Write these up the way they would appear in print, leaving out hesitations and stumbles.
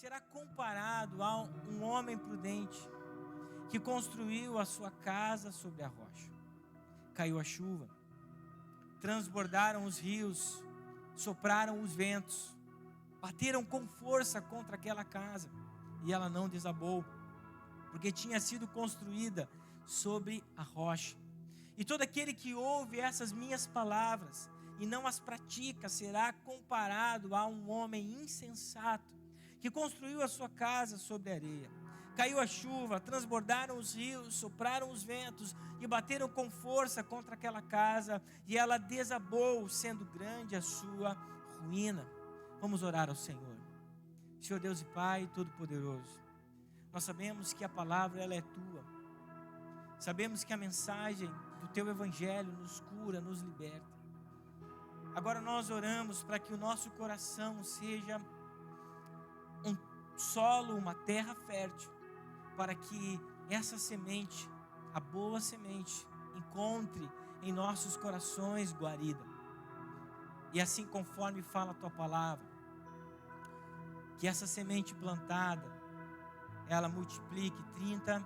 será comparado a um homem prudente que construiu a sua casa sobre a rocha. Caiu a chuva, transbordaram os rios, sopraram os ventos, bateram com força contra aquela casa, e ela não desabou, porque tinha sido construída sobre a rocha. E todo aquele que ouve essas minhas palavras e não as pratica será comparado a um homem insensato que construiu a sua casa sobre a areia. Caiu a chuva, transbordaram os rios, sopraram os ventos e bateram com força contra aquela casa, e ela desabou, sendo grande a sua ruína. Vamos orar ao Senhor. Senhor Deus e Pai Todo-Poderoso, nós sabemos que a palavra ela é Tua. Sabemos que a mensagem do Teu Evangelho nos cura, nos liberta. Agora nós oramos para que o nosso coração seja um solo, uma terra fértil, para que essa semente, a boa semente, encontre em nossos corações guarida. E assim, conforme fala a Tua palavra, que essa semente plantada, ela multiplique 30,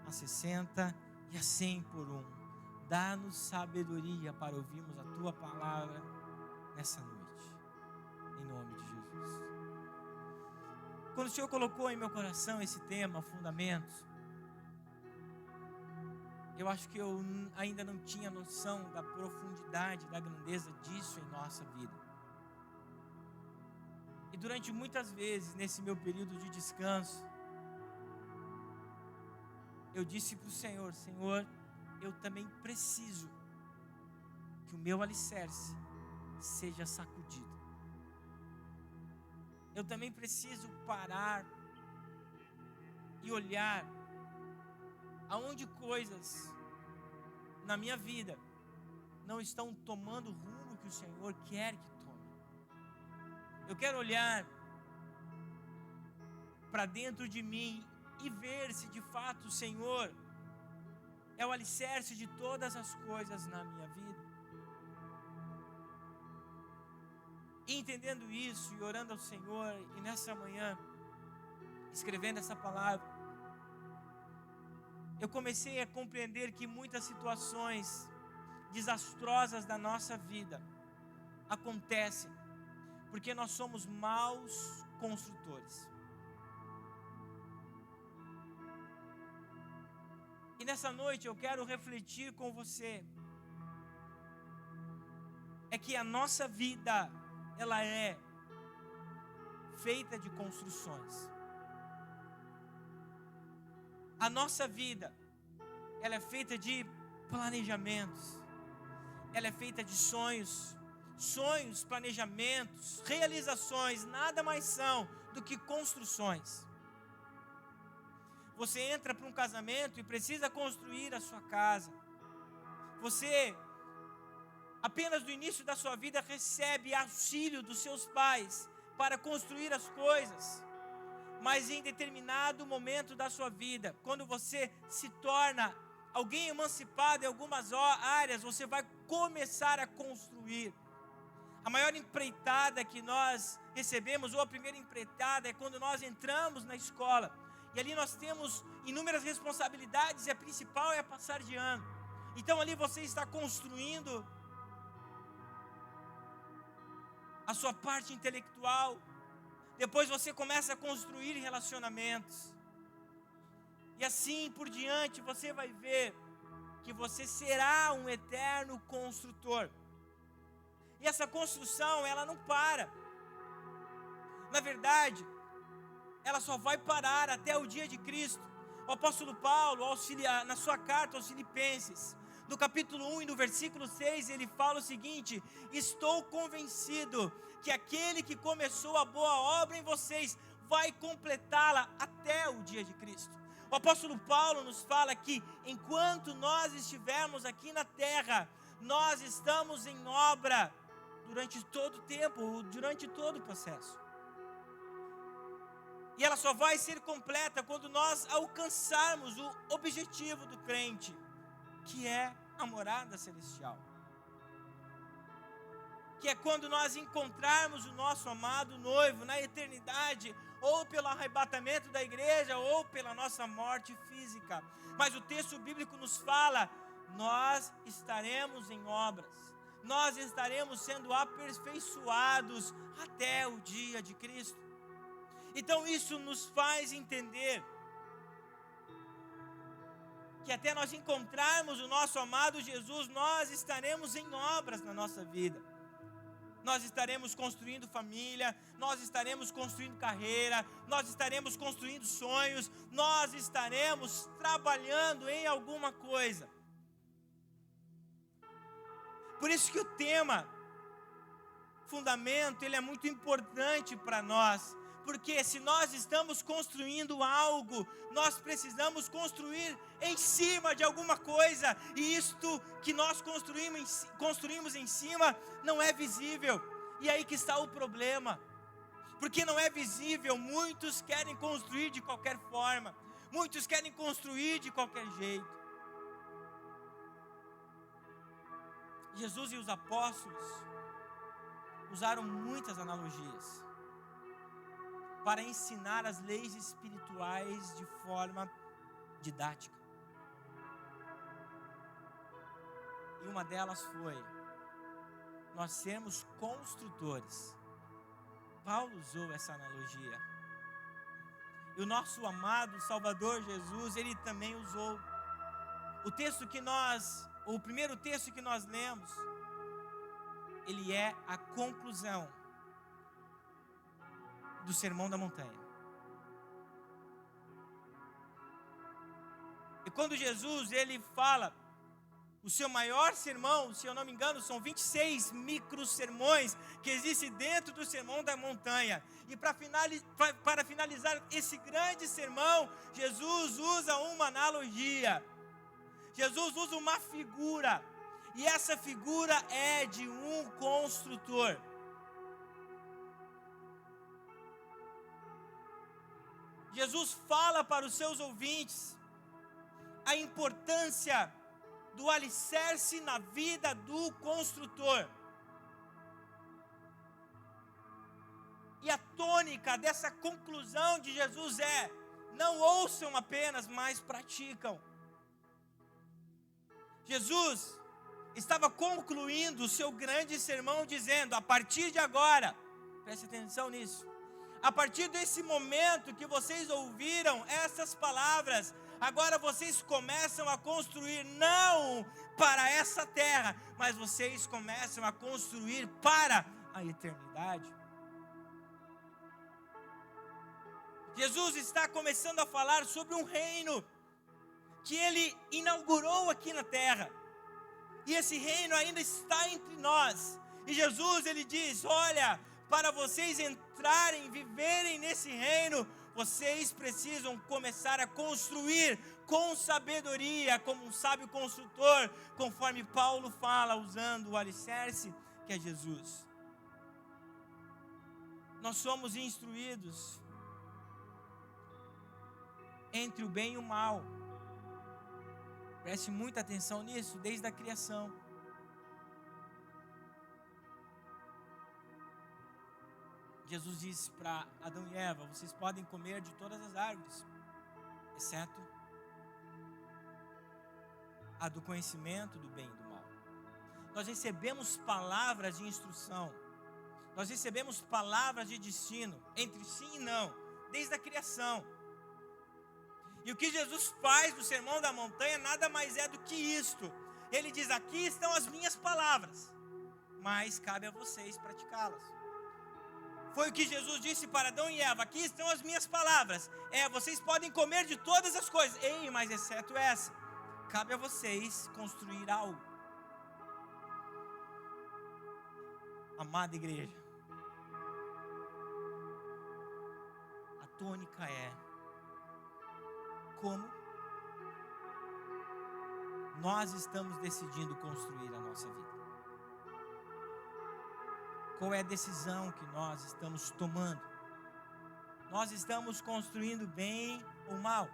a 60 e a 100 por um. Dá-nos sabedoria para ouvirmos a Tua palavra nessa noite, em nome de Jesus. Quando o Senhor colocou em meu coração esse tema, fundamentos, eu acho que eu ainda não tinha noção da profundidade, da grandeza disso em nossa vida. E durante muitas vezes, nesse meu período de descanso, eu disse para o Senhor: Senhor, eu também preciso que o meu alicerce seja sacudido. Eu também preciso parar e olhar aonde coisas na minha vida não estão tomando o rumo que o Senhor quer que tome. Eu quero olhar para dentro de mim e ver se de fato o Senhor é o alicerce de todas as coisas na minha vida. E entendendo isso e orando ao Senhor, e nessa manhã, escrevendo essa palavra, eu comecei a compreender que muitas situações desastrosas da nossa vida acontecem porque nós somos maus construtores. E nessa noite eu quero refletir com você, é que a nossa vida, ela é feita de construções. A nossa vida, ela é feita de planejamentos. Ela é feita de sonhos, planejamentos, realizações, nada mais são do que construções. Você entra para um casamento e precisa construir a sua casa. Você, apenas no início da sua vida, recebe auxílio dos seus pais para construir as coisas. Mas em determinado momento da sua vida, quando você se torna alguém emancipado em algumas áreas, você vai começar a construir. A maior empreitada que nós recebemos, ou a primeira empreitada, é quando nós entramos na escola. E ali nós temos inúmeras responsabilidades, e a principal é a passar de ano. Então ali você está construindo a sua parte intelectual. Depois você começa a construir relacionamentos. E assim por diante você vai ver que você será um eterno construtor. E essa construção, ela não para. Na verdade, ela só vai parar até o dia de Cristo. O apóstolo Paulo, na sua carta aos Filipenses, no capítulo 1 e no versículo 6, ele fala o seguinte: estou convencido que aquele que começou a boa obra em vocês vai completá-la até o dia de Cristo. O apóstolo Paulo nos fala que enquanto nós estivermos aqui na terra, nós estamos em obra durante todo o tempo, durante todo o processo. E ela só vai ser completa quando nós alcançarmos o objetivo do crente, que é a morada celestial. Que é quando nós encontrarmos o nosso amado noivo na eternidade, ou pelo arrebatamento da igreja, ou pela nossa morte física. Mas o texto bíblico nos fala: nós estaremos em obras, nós estaremos sendo aperfeiçoados até o dia de Cristo. Então isso nos faz entender que até nós encontrarmos o nosso amado Jesus, nós estaremos em obras na nossa vida. Nós estaremos construindo família, nós estaremos construindo carreira, nós estaremos construindo sonhos, nós estaremos trabalhando em alguma coisa. Por isso que o tema, fundamento, ele é muito importante para nós. Porque se nós estamos construindo algo, nós precisamos construir em cima de alguma coisa. E isto que nós construímos em cima não é visível. E aí que está o problema. Porque não é visível, muitos querem construir de qualquer forma. Muitos querem construir de qualquer jeito. Jesus e os apóstolos usaram muitas analogias para ensinar as leis espirituais de forma didática. E uma delas foi nós sermos construtores. Paulo usou essa analogia. E o nosso amado Salvador Jesus, ele também usou. O primeiro texto que nós lemos, ele é a conclusão do Sermão da Montanha. E quando Jesus, ele fala o seu maior sermão, se eu não me engano, são 26 micro sermões que existem dentro do Sermão da Montanha. E para finalizar esse grande sermão, Jesus usa uma analogia. Jesus usa uma figura. E essa figura é de um construtor. Jesus fala para os seus ouvintes a importância do alicerce na vida do construtor. E a tônica dessa conclusão de Jesus é: não ouçam apenas, mas praticam. Jesus estava concluindo o seu grande sermão dizendo: a partir de agora, preste atenção nisso, a partir desse momento que vocês ouviram essas palavras, agora vocês começam a construir não para essa terra, mas vocês começam a construir para a eternidade. Jesus está começando a falar sobre um reino que ele inaugurou aqui na terra. E esse reino ainda está entre nós. E Jesus, ele diz: olha, para vocês entrarem, viverem nesse reino, vocês precisam começar a construir com sabedoria, como um sábio construtor, conforme Paulo fala, usando o alicerce que é Jesus. Nós somos instruídos entre o bem e o mal. Preste muita atenção nisso, desde a criação. Jesus disse para Adão e Eva: vocês podem comer de todas as árvores, exceto a do conhecimento do bem e do mal. Nós recebemos palavras de instrução, nós recebemos palavras de destino, entre sim e não, desde a criação. E o que Jesus faz no Sermão da Montanha nada mais é do que isto. Ele diz: aqui estão as minhas palavras, mas cabe a vocês praticá-las. Foi o que Jesus disse para Adão e Eva: aqui estão as minhas palavras. Vocês podem comer de todas as coisas. Mas exceto essa, cabe a vocês construir algo. Amada igreja, a tônica é como nós estamos decidindo construir a nossa vida. Qual é a decisão que nós estamos tomando? Nós estamos construindo bem ou mal?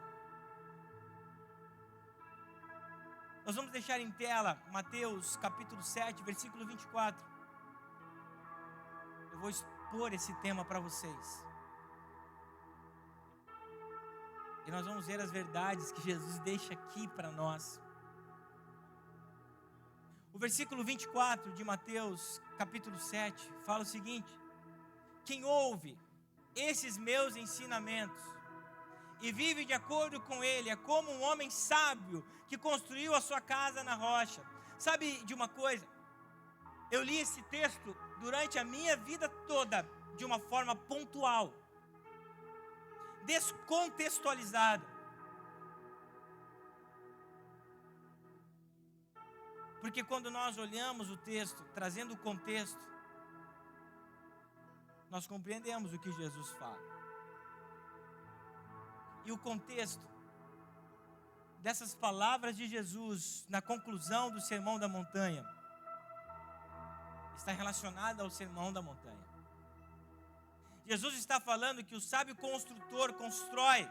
Nós vamos deixar em tela Mateus capítulo 7, versículo 24. Eu vou expor esse tema para vocês. E nós vamos ver as verdades que Jesus deixa aqui para nós. O versículo 24 de Mateus, capítulo 7, fala o seguinte: quem ouve esses meus ensinamentos e vive de acordo com ele, é como um homem sábio que construiu a sua casa na rocha. Sabe de uma coisa? Eu li esse texto durante a minha vida toda de uma forma pontual, descontextualizada. Porque quando nós olhamos o texto, trazendo o contexto, nós compreendemos o que Jesus fala. E o contexto dessas palavras de Jesus na conclusão do Sermão da Montanha está relacionado ao Sermão da Montanha. Jesus está falando que o sábio construtor constrói,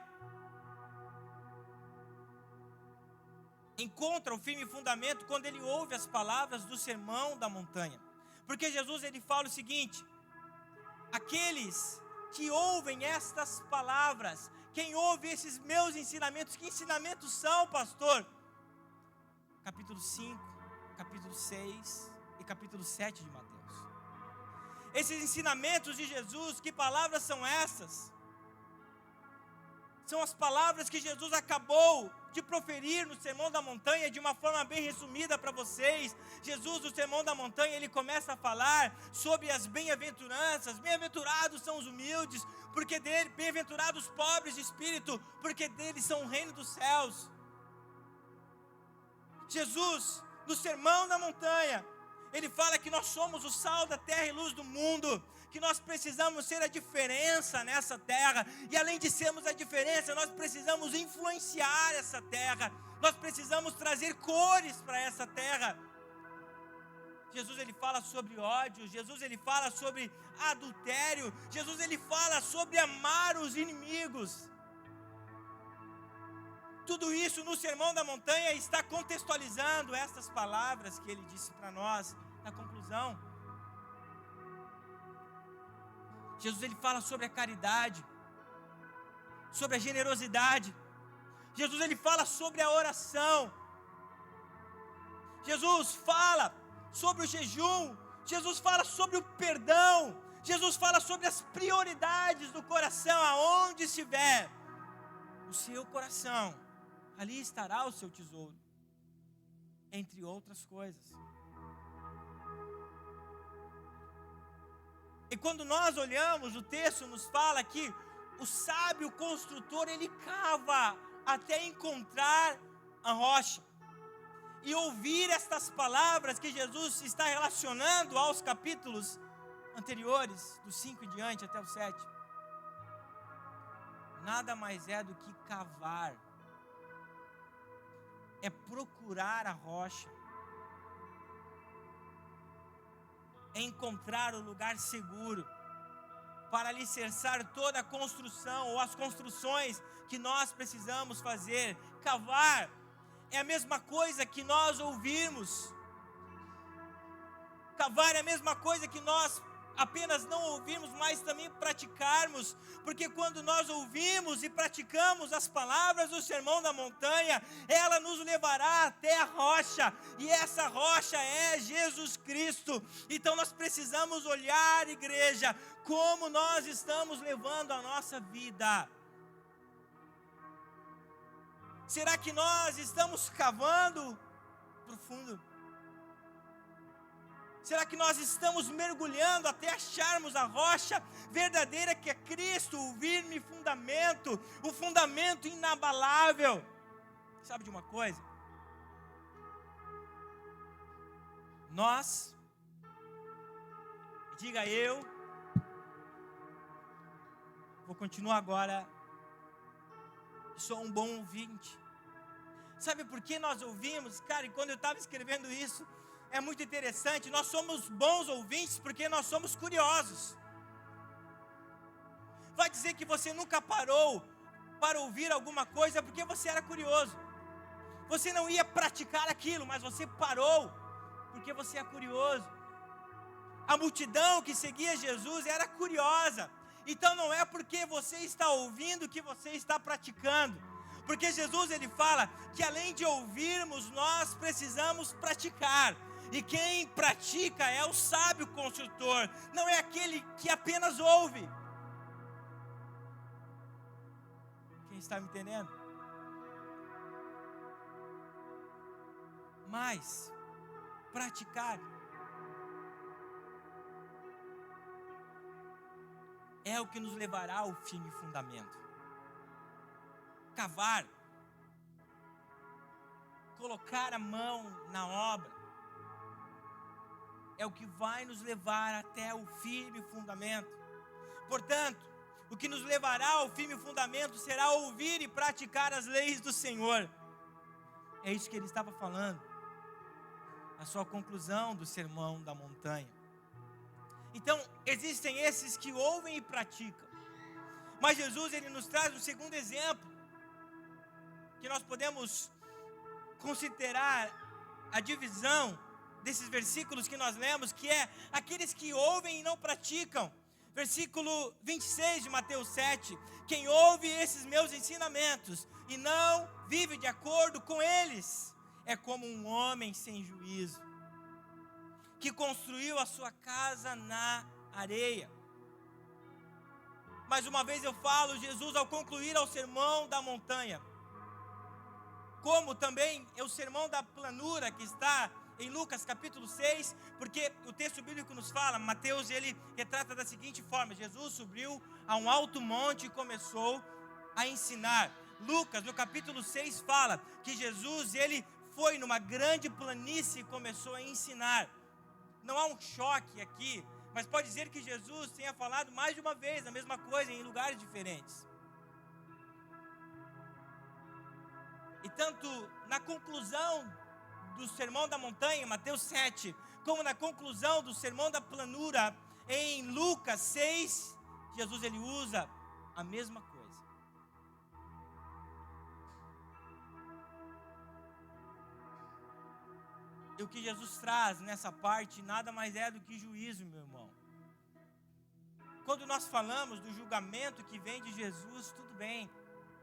encontra o firme fundamento quando ele ouve as palavras do Sermão da Montanha. Porque Jesus ele fala o seguinte: aqueles que ouvem estas palavras, quem ouve esses meus ensinamentos, que ensinamentos são, pastor? Capítulo 5, capítulo 6 e capítulo 7 de Mateus. Esses ensinamentos de Jesus, que palavras são essas? São as palavras que Jesus acabou de proferir no Sermão da Montanha, de uma forma bem resumida para vocês. Jesus, no Sermão da Montanha, ele começa a falar sobre as bem-aventuranças. Bem-aventurados são os humildes, porque dele, bem-aventurados os pobres de espírito, porque deles são o reino dos céus. Jesus, no Sermão da Montanha, ele fala que nós somos o sal da terra e luz do mundo, que nós precisamos ser a diferença nessa terra, e além de sermos a diferença, nós precisamos influenciar essa terra, nós precisamos trazer cores para essa terra. Jesus ele fala sobre ódio, Jesus ele fala sobre adultério, Jesus ele fala sobre amar os inimigos. Tudo isso no Sermão da Montanha está contextualizando essas palavras que ele disse para nós na conclusão. Jesus ele fala sobre a caridade, sobre a generosidade. Jesus ele fala sobre a oração. Jesus fala sobre o jejum. Jesus fala sobre o perdão. Jesus fala sobre as prioridades do coração. Aonde estiver o seu coração, ali estará o seu tesouro, entre outras coisas. E quando nós olhamos, o texto nos fala que o sábio construtor, ele cava até encontrar a rocha. E ouvir estas palavras que Jesus está relacionando aos capítulos anteriores, do 5 em diante até o 7, nada mais é do que cavar. É procurar a rocha, é encontrar o lugar seguro para alicerçar toda a construção ou as construções que nós precisamos fazer. Cavar é a mesma coisa que nós ouvirmos. Cavar é a mesma coisa que nós apenas não ouvirmos, mas também praticarmos, porque quando nós ouvimos e praticamos as palavras do Sermão da Montanha, ela nos levará até a rocha, e essa rocha é Jesus Cristo. Então nós precisamos olhar, igreja, como nós estamos levando a nossa vida. Será que nós estamos cavando profundo? Será que nós estamos mergulhando até acharmos a rocha verdadeira que é Cristo, o firme fundamento, o fundamento inabalável? Sabe de uma coisa? Nós, diga eu, vou continuar agora, sou um bom ouvinte. Sabe por que nós ouvimos? Cara, e quando eu estava escrevendo isso, é muito interessante, nós somos bons ouvintes porque nós somos curiosos. Vai dizer que você nunca parou para ouvir alguma coisa porque você era curioso. Você não ia praticar aquilo, mas você parou porque você é curioso. A multidão que seguia Jesus era curiosa. Então não é porque você está ouvindo que você está praticando. Porque Jesus ele fala que além de ouvirmos, nós precisamos praticar. E quem pratica é o sábio construtor, não é aquele que apenas ouve. Quem está me entendendo? Mas praticar é o que nos levará ao firme fundamento. Cavar, colocar a mão na obra, é o que vai nos levar até o firme fundamento. Portanto, o que nos levará ao firme fundamento será ouvir e praticar as leis do Senhor. É isso que ele estava falando, a sua conclusão do Sermão da Montanha. Então, existem esses que ouvem e praticam. Mas Jesus, ele nos traz um segundo exemplo, que nós podemos considerar a divisão desses versículos que nós lemos, que é aqueles que ouvem e não praticam. Versículo 26 de Mateus 7, quem ouve esses meus ensinamentos e não vive de acordo com eles, é como um homem sem juízo, que construiu a sua casa na areia. Mais uma vez eu falo, Jesus ao concluir ao sermão da montanha, como também é o sermão da planura que está em Lucas capítulo 6, porque o texto bíblico nos fala, Mateus ele retrata da seguinte forma, Jesus subiu a um alto monte e começou a ensinar. Lucas no capítulo 6 fala que Jesus ele foi numa grande planície e começou a ensinar. Não há um choque aqui, mas pode dizer que Jesus tenha falado mais de uma vez a mesma coisa em lugares diferentes. E tanto na conclusão do Sermão da Montanha, Mateus 7, como na conclusão do Sermão da Planura, em Lucas 6, Jesus ele usa a mesma coisa. E o que Jesus traz nessa parte nada mais é do que juízo, meu irmão. Quando nós falamos do julgamento que vem de Jesus, tudo bem,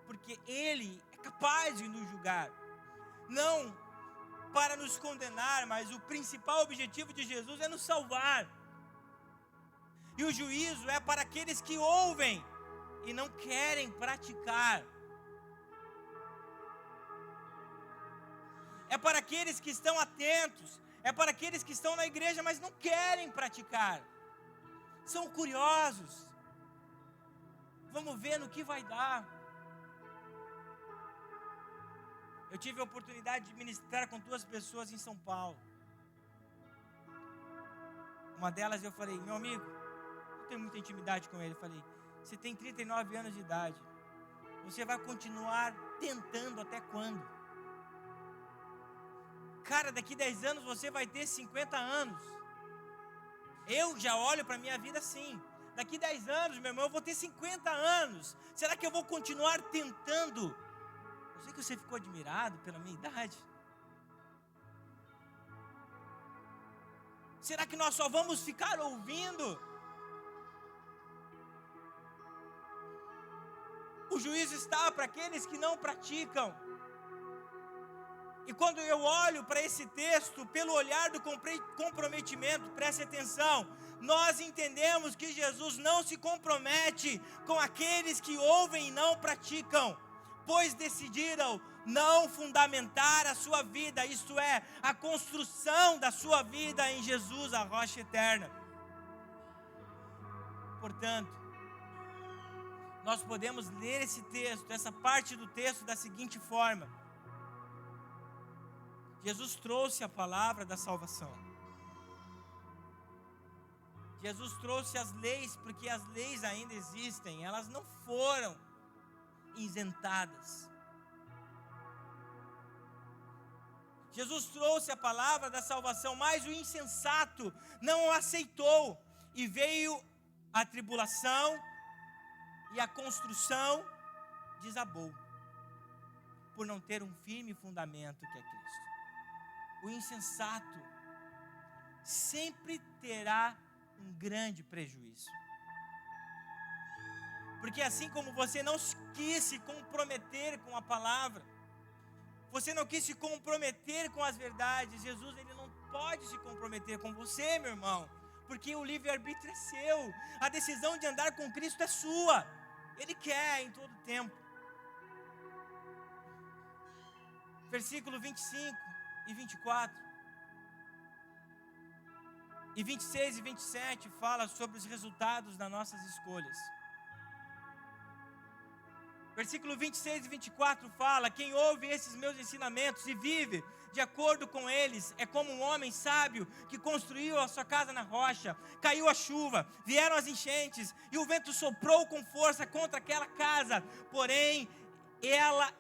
porque Ele é capaz de nos julgar. Não para nos condenar, mas o principal objetivo de Jesus é nos salvar. E o juízo é para aqueles que ouvem e não querem praticar. É para aqueles que estão atentos, é para aqueles que estão na igreja, mas não querem praticar. São curiosos. Vamos ver no que vai dar. Eu tive a oportunidade de ministrar com 2 pessoas em São Paulo. Uma delas eu falei, meu amigo, eu tenho muita intimidade com ele. Eu falei, você tem 39 anos de idade. Você vai continuar tentando até quando? Cara, daqui 10 anos você vai ter 50 anos. Eu já olho para a minha vida assim. Daqui 10 anos, meu irmão, eu vou ter 50 anos. Será que eu vou continuar tentando? Eu sei que você ficou admirado pela minha idade. Será que nós só vamos ficar ouvindo? O juízo está para aqueles que não praticam. E quando eu olho para esse texto, pelo olhar do comprometimento, preste atenção, nós entendemos que Jesus não se compromete com aqueles que ouvem e não praticam, pois decidiram não fundamentar a sua vida, isto é, a construção da sua vida em Jesus, a rocha eterna. Portanto, nós podemos ler esse texto, essa parte do texto da seguinte forma: Jesus trouxe a palavra da salvação. Jesus trouxe as leis, porque as leis ainda existem, elas não foram isentadas. Jesus trouxe a palavra da salvação, mas o insensato não o aceitou, e veio a tribulação, e a construção desabou, por não ter um firme fundamento que é Cristo. O insensato sempre terá um grande prejuízo. Porque assim como você não quis se comprometer com a palavra, você não quis se comprometer com as verdades, Jesus ele não pode se comprometer com você, meu irmão, porque o livre-arbítrio é seu, a decisão de andar com Cristo é sua, Ele quer em todo tempo. Versículo 25 e 24, e 26 e 27 fala sobre os resultados das nossas escolhas. Versículo 26 e 24 fala: quem ouve esses meus ensinamentos e vive de acordo com eles, é como um homem sábio que construiu a sua casa na rocha. Caiu a chuva, vieram as enchentes, e o vento soprou com força contra aquela casa, porém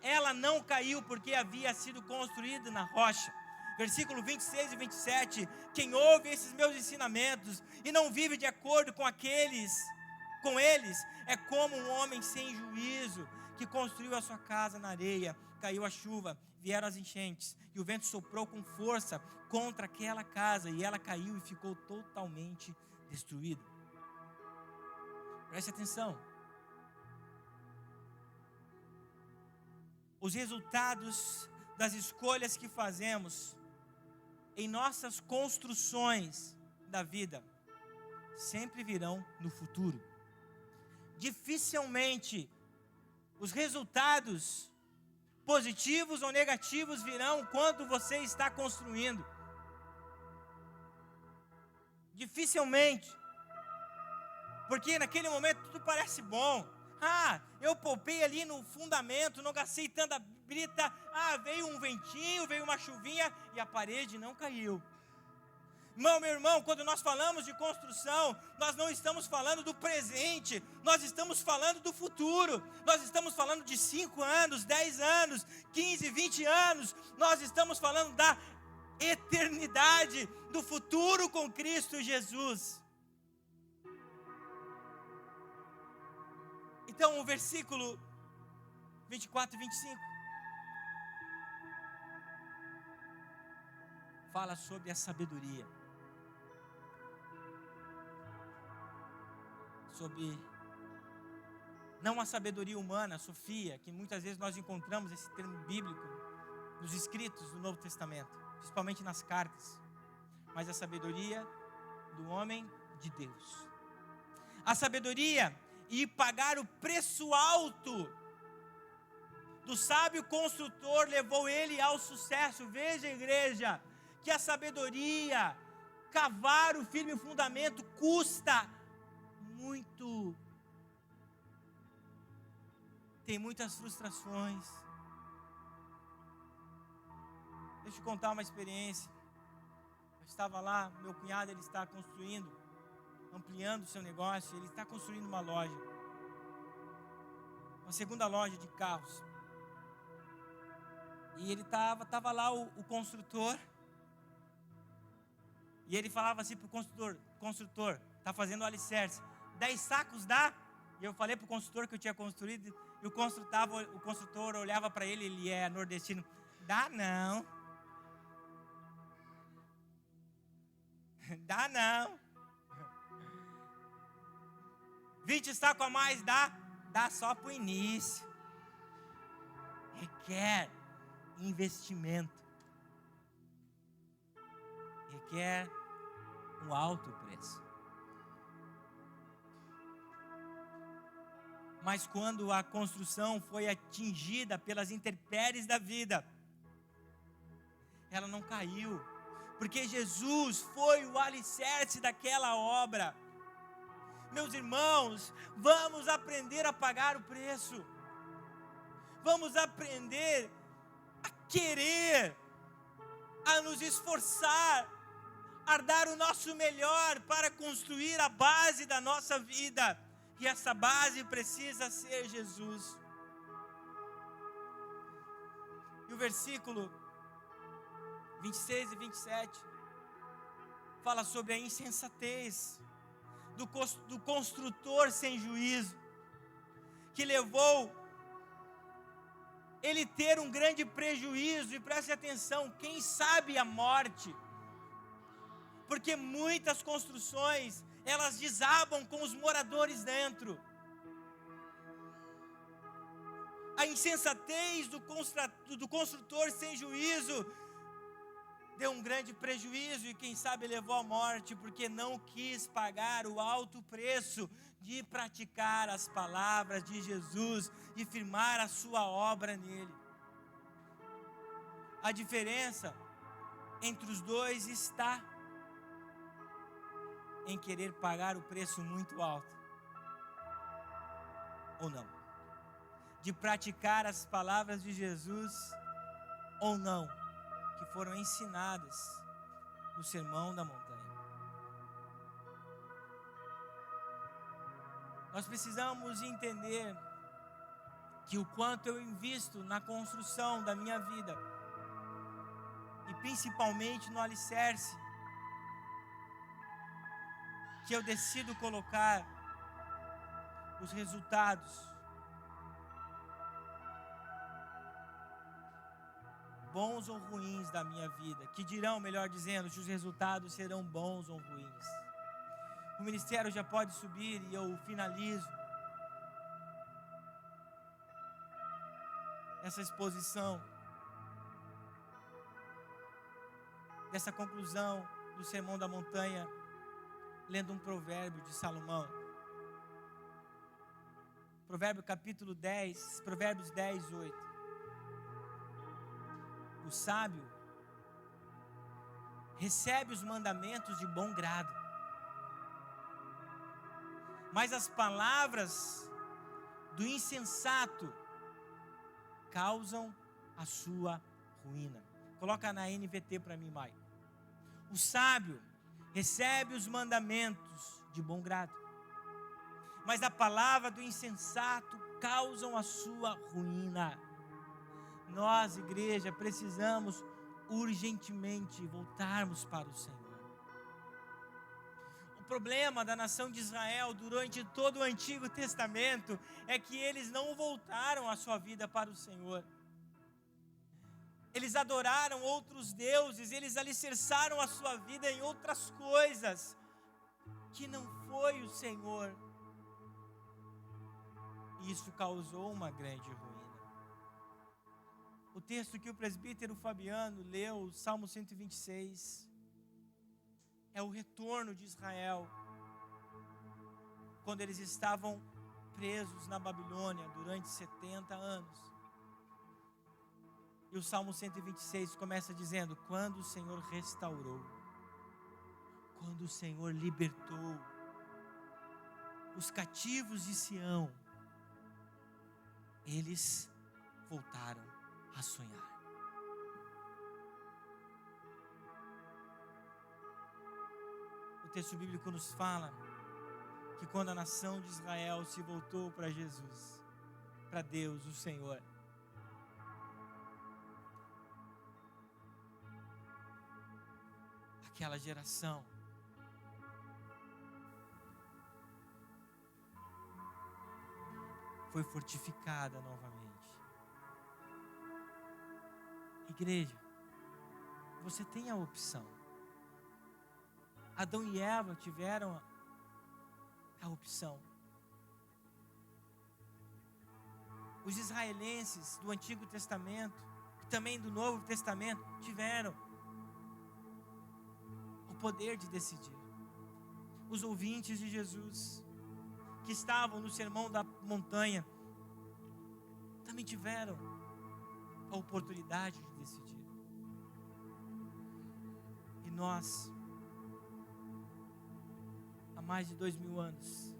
ela não caiu, porque havia sido construída na rocha. Versículo 26 e 27, quem ouve esses meus ensinamentos e não vive de acordo com eles, é como um homem sem juízo, que construiu a sua casa na areia. Caiu a chuva, vieram as enchentes, e o vento soprou com força contra aquela casa, e ela caiu e ficou totalmente destruída. Preste atenção. Os resultados das escolhas que fazemos em nossas construções da vida sempre virão no futuro. Dificilmente os resultados positivos ou negativos virão quando você está construindo. Dificilmente. Porque naquele momento tudo parece bom. Eu poupei ali no fundamento, não gastei tanta brita. Veio um ventinho, veio uma chuvinha e a parede não caiu. Meu irmão, quando nós falamos de construção, nós não estamos falando do presente, nós estamos falando do futuro. Nós estamos falando de 5 anos, 10 anos, 15, 20 anos. Nós estamos falando da eternidade, do futuro com Cristo Jesus. Então, o versículo 24 e 25 fala sobre a sabedoria. Sobre, não a sabedoria humana, a Sofia, que muitas vezes nós encontramos esse termo bíblico nos escritos do Novo Testamento, principalmente nas cartas, mas a sabedoria do homem de Deus. A sabedoria e pagar o preço alto do sábio construtor levou ele ao sucesso. Veja, igreja, que a sabedoria, cavar o firme fundamento, custa muito. Tem muitas frustrações. Deixa eu contar uma experiência. Eu estava lá, meu cunhado, ele está construindo, ampliando o seu negócio. Ele está construindo uma loja, uma segunda loja de carros. E ele estava lá o construtor. E ele falava assim para o construtor, está fazendo o alicerce, 10 sacos dá? E eu falei para o construtor que eu tinha construído, e o construtor olhava para ele, ele é nordestino, dá não. Dá não. 20 sacos a mais dá? Dá só para o início. Requer investimento. Requer um alto preço. Mas quando a construção foi atingida pelas intempéries da vida, ela não caiu, porque Jesus foi o alicerce daquela obra. Meus irmãos, vamos aprender a pagar o preço. Vamos aprender a querer, a nos esforçar, a dar o nosso melhor para construir a base da nossa vida. E essa base precisa ser Jesus. E o versículo 26 e 27 fala sobre a insensatez do construtor sem juízo, que levou ele ter um grande prejuízo. E preste atenção, quem sabe a morte, porque muitas construções, elas desabam com os moradores dentro. insensatez do construtor sem juízo deu um grande prejuízo e quem sabe levou à morte, porque não quis pagar o alto preço de praticar as palavras de Jesus e firmar a sua obra nele. A diferença entre os dois está em querer pagar o preço muito alto ou não, de praticar as palavras de Jesus ou não, que foram ensinadas no Sermão da Montanha. Nós precisamos entender que o quanto eu invisto na construção da minha vida, e principalmente no alicerce que eu decido colocar, os resultados, bons ou ruins da minha vida, que dirão, melhor dizendo, se os resultados serão bons ou ruins. O ministério já pode subir e eu finalizo essa exposição, dessa conclusão do Sermão da Montanha, lendo um provérbio de Salomão. Provérbio capítulo 10, Provérbios 10, 8. O sábio recebe os mandamentos de bom grado, mas as palavras do insensato causam a sua ruína. Coloca na NVT para mim, Mai. O sábio recebe os mandamentos de bom grado, mas a palavra do insensato causam a sua ruína. Nós, igreja, precisamos urgentemente voltarmos para o Senhor. O problema da nação de Israel durante todo o Antigo Testamento é que eles não voltaram a sua vida para o Senhor. Eles adoraram outros deuses, eles alicerçaram a sua vida em outras coisas, que não foi o Senhor. E isso causou uma grande ruína. O texto que o presbítero Fabiano leu, o Salmo 126, é o retorno de Israel, quando eles estavam presos na Babilônia durante 70 anos. E o Salmo 126 começa dizendo: quando o Senhor restaurou, quando o Senhor libertou os cativos de Sião, eles voltaram a sonhar. O texto bíblico nos fala que quando a nação de Israel se voltou para Jesus, para Deus, o Senhor, aquela geração foi fortificada novamente. Igreja, você tem a opção. Adão e Eva tiveram a opção. Os israelenses do Antigo Testamento e também do Novo Testamento tiveram o poder de decidir. Os ouvintes de Jesus, que estavam no Sermão da Montanha, também tiveram a oportunidade de decidir. E nós, há mais de 2000 anos,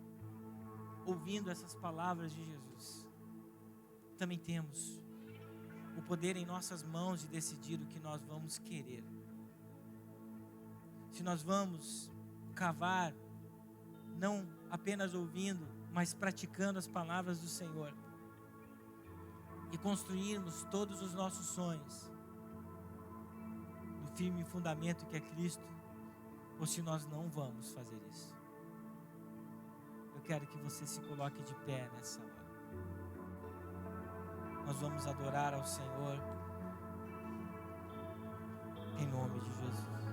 ouvindo essas palavras de Jesus, também temos o poder em nossas mãos de decidir o que nós vamos querer. Se nós vamos cavar, não apenas ouvindo, mas praticando as palavras do Senhor, e construirmos todos os nossos sonhos no firme fundamento que é Cristo, ou se nós não vamos fazer isso. Eu quero que você se coloque de pé nessa hora. Nós vamos adorar ao Senhor em nome de Jesus.